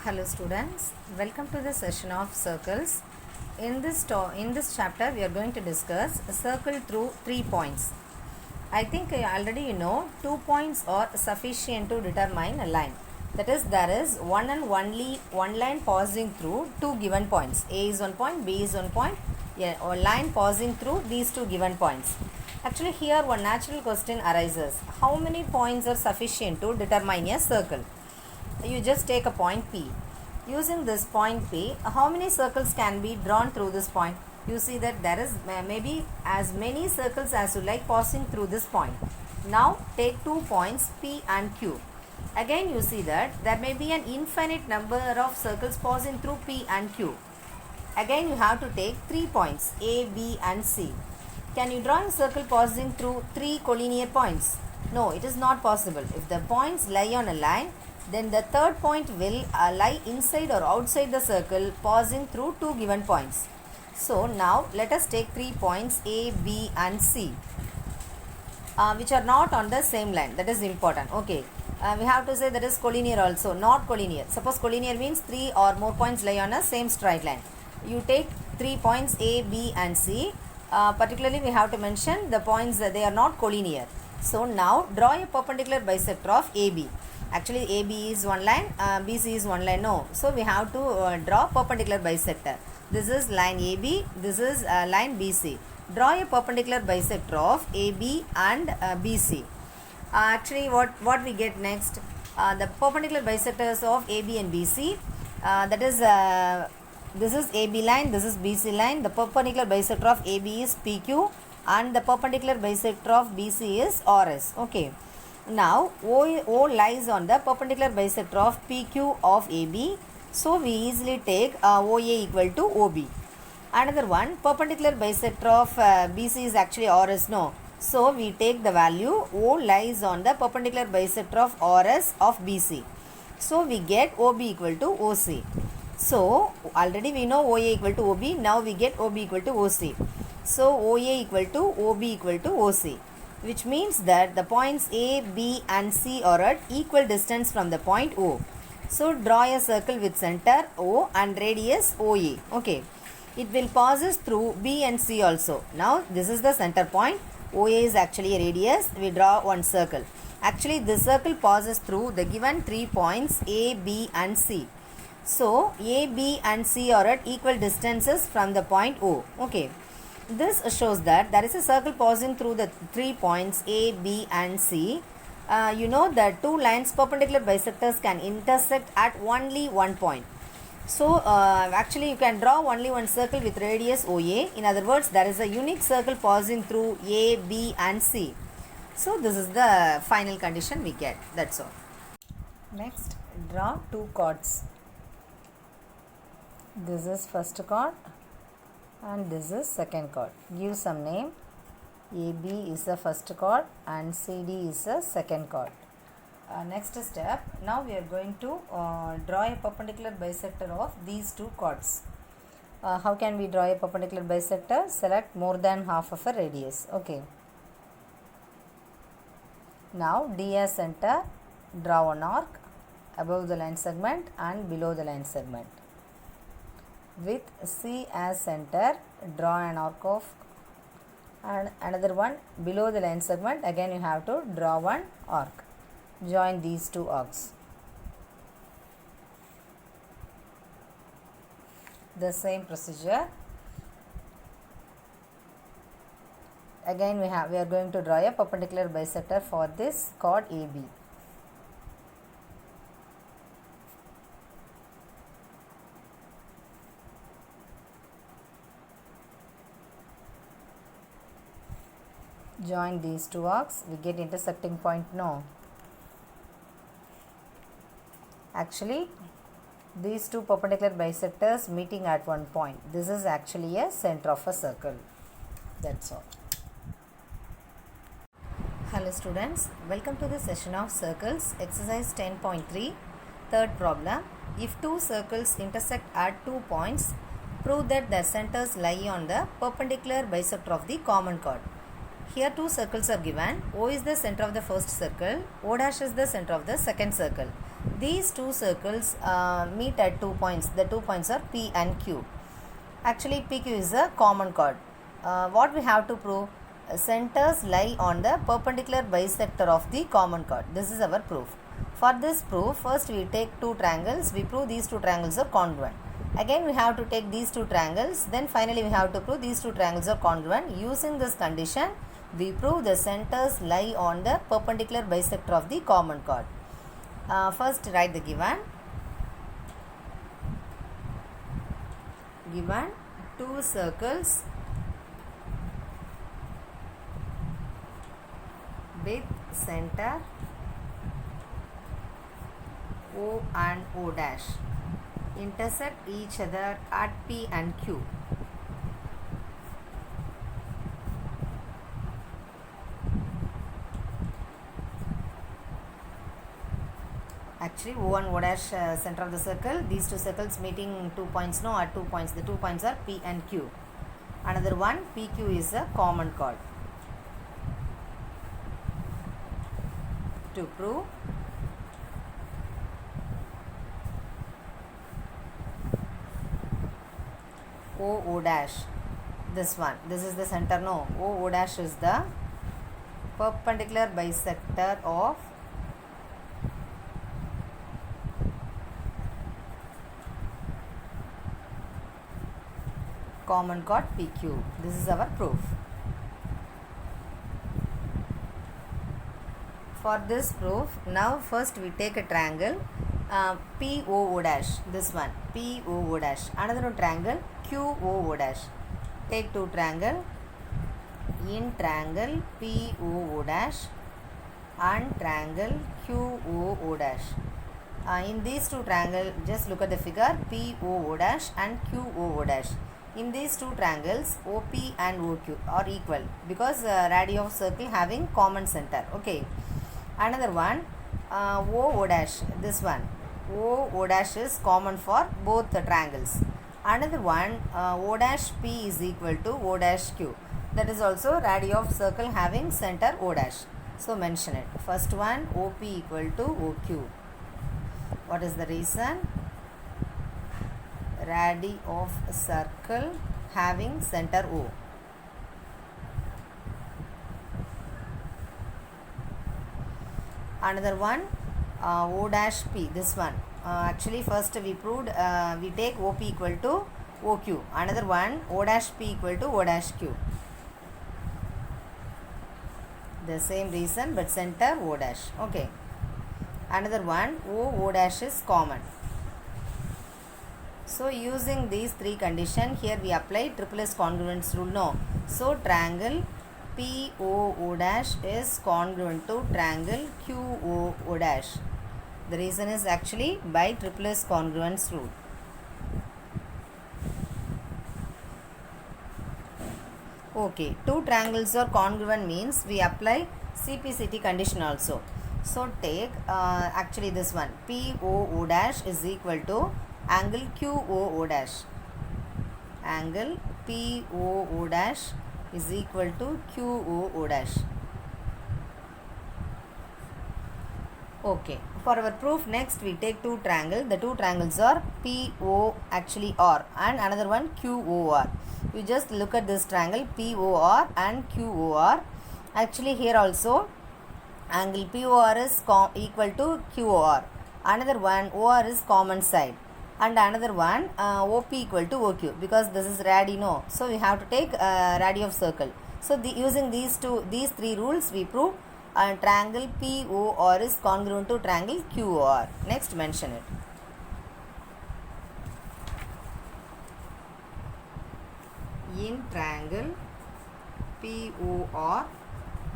Hello students, welcome to the session of circles. In this chapter we are going to discuss a circle through 3 points. I think already you know 2 points are sufficient to determine a line. That is, there is one and only one line passing through two given points. A is one point, B is one point, or line passing through these two given points. Actually here one natural question arises. How many points are sufficient to determine a circle? You just take a point P. Using this point P, how many circles can be drawn through this point? You see that there is maybe as many circles as you like passing through this point. Now take 2 points P and Q. Again you see that there may be an infinite number of circles passing through P and Q. Again you have to take 3 points A, B and C. Can you draw a circle passing through 3 collinear points? No, it is not possible. If the points lie on a line, then the third point will lie inside or outside the circle passing through two given points. So now let us take 3 points A, B and C which are not on the same line. That is important. Okay. We have to say that is collinear also, not collinear. Suppose collinear means 3 or more points lie on a same straight line. You take 3 points A, B and C. Particularly we have to mention the points that they are not collinear. So now draw a perpendicular bisector of AB. Actually AB is one line, BC is one line. No. So we have to draw perpendicular bisector. This is line AB, this is line BC. Draw a perpendicular bisector of AB and BC. Actually what we get next? The perpendicular bisectors of AB and BC. That is this is AB line, this is BC line. The perpendicular bisector of AB is PQ and the perpendicular bisector of BC is RS. Okay. Now O lies on the perpendicular bisector of PQ of AB. So we easily take OA equal to OB. Another one, perpendicular bisector of BC is actually RS. No. So we take the value O lies on the perpendicular bisector of RS of BC. So we get OB equal to OC. So already we know OA equal to OB. Now we get OB equal to OC. So OA equal to OB equal to OC, which means that the points A, B and C are at equal distance from the point O. So draw a circle with center O and radius OA. Okay. It will passes through B and C also. Now this is the center point. OA is actually a radius. We draw one circle. Actually this circle passes through the given 3 points A, B and C. So A, B and C are at equal distances from the point O. Okay. This shows that there is a circle passing through the 3 points A, B and C. You know that two lines perpendicular bisectors can intersect at only one point. So actually you can draw only one circle with radius OA. In other words, there is a unique circle passing through A, B and C. So this is the final condition we get. That's all. Next, draw two chords. This is first chord and this is second chord. Give some name. AB is the first chord and CD is the second chord. Next step, now we are going to draw a perpendicular bisector of these two chords. How can we draw a perpendicular bisector? Select more than half of a radius. Okay. Now D as center, draw an arc above the line segment and below the line segment. With C as center, draw an arc of and another one below the line segment. Again you have to draw one arc. Join these two arcs. The same procedure. Again we are going to draw a perpendicular bisector for this chord AB. Join these two arcs. We get intersecting point. No. Actually these two perpendicular bisectors meeting at one point. This is actually a center of a circle. That's all. Hello students, welcome to the session of circles, exercise 10.3, third problem. If two circles intersect at 2 points, prove that their centers lie on the perpendicular bisector of the common chord. Here two circles are given. O is the center of the first circle. O dash is the center of the second circle. These two circles meet at 2 points. The 2 points are P and Q. Actually, PQ is a common chord. What we have to prove? Centers lie on the perpendicular bisector of the common chord. This is our proof. For this proof, first we take two triangles. We prove these two triangles are congruent. Again, we have to take these two triangles. Then finally, we have to prove these two triangles are congruent. Using this condition, we prove the centers lie on the perpendicular bisector of the common chord. First, write the given. Given two circles with center O and O dash intersect each other at P and Q. Actually, O and O dash center of the circle. These two circles meeting 2 points. No, at 2 points. The 2 points are P and Q. Another one, PQ is a common chord. To prove O dash, this one, this is the center. No, O dash is the perpendicular bisector of common chord PQ. This is our proof. For this proof, now first we take a triangle PO dash, this one PO dash, another triangle QO dash. Take two triangle. In triangle PO dash and triangle QO dash. In these two triangles, just look at the figure, PO dash and QO dash. In these two triangles, OP and OQ are equal because radii of circle having common center. Okay. Another one, O dash, this one, O dash is common for both the triangles. Another one, O dash P is equal to O dash Q. That is also radii of circle having center O dash. So mention it. First one, OP equal to OQ. What is the reason? Radii of circle having center O. Another one, O dash P, this one. Actually, first we proved we take OP equal to OQ. Another one, O dash P equal to O dash Q. The same reason but center O dash. Okay. Another one, O dash is common. So using these three conditions, here we apply triple S congruence rule. No. So triangle PO dash is congruent to triangle QO dash. The reason is actually by triple S congruence rule. Okay, two triangles are congruent means we apply CPCT condition also. So take actually this one, PO dash is equal to angle QO dash. Angle PO dash is equal to QO dash. Okay, for our proof, next we take two triangles. The two triangles are PO actually R and another one QOR. You just look at this triangle POR and QOR. Actually here also angle POR is equal to QOR. Another one OR is common side. And another one OP equal to OQ because this is radii, no. So we have to take radii of circle. So using these three rules we prove triangle POR is congruent to triangle QOR. Next mention it. In triangle POR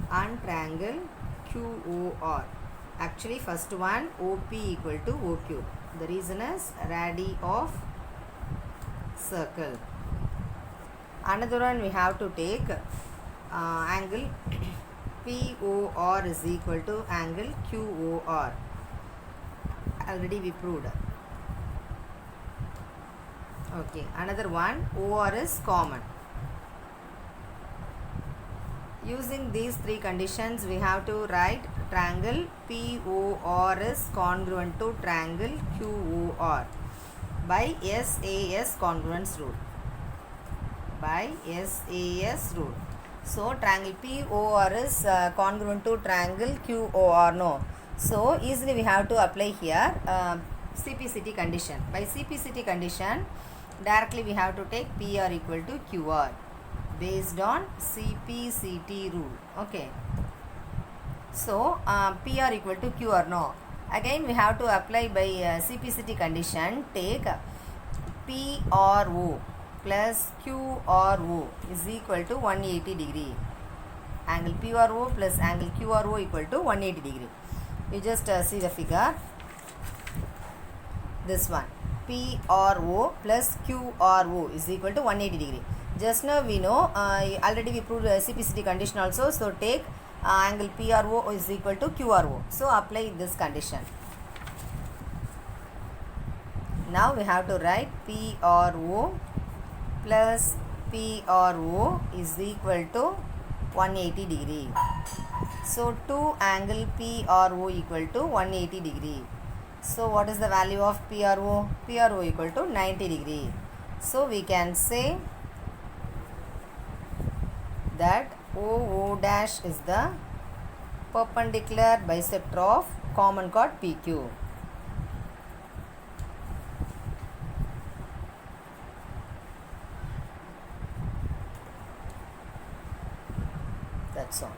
and triangle QOR. Actually first one OP equal to OQ. The reason is radii of circle. Another one we have to take angle POR is equal to angle QOR. Already we proved. Okay, another one OR is common. Using these three conditions, we have to write triangle POR is congruent to triangle QOR by SAS congruence rule. By SAS rule. So triangle POR is congruent to triangle QOR. No. So easily we have to apply here CPCT condition. By CPCT condition, directly we have to take PR equal to QR based on CPCT rule. Okay. So PR equal to QR. No. Again we have to apply by CPCT condition. Take PRO plus QRO is equal to 180 degree. Angle PRO plus angle QRO equal to 180 degree. You just see the figure. This one. PRO plus QRO is equal to 180 degree. Just now we know, already we proved CPCT condition also. So take angle PRO is equal to QRO. So apply this condition. Now we have to write PRO plus PRO is equal to 180 degree. So 2 angle PRO equal to 180 degree. So what is the value of PRO? PRO equal to 90 degree. So we can say that OO dash is the perpendicular bisector of common chord PQ. That's all.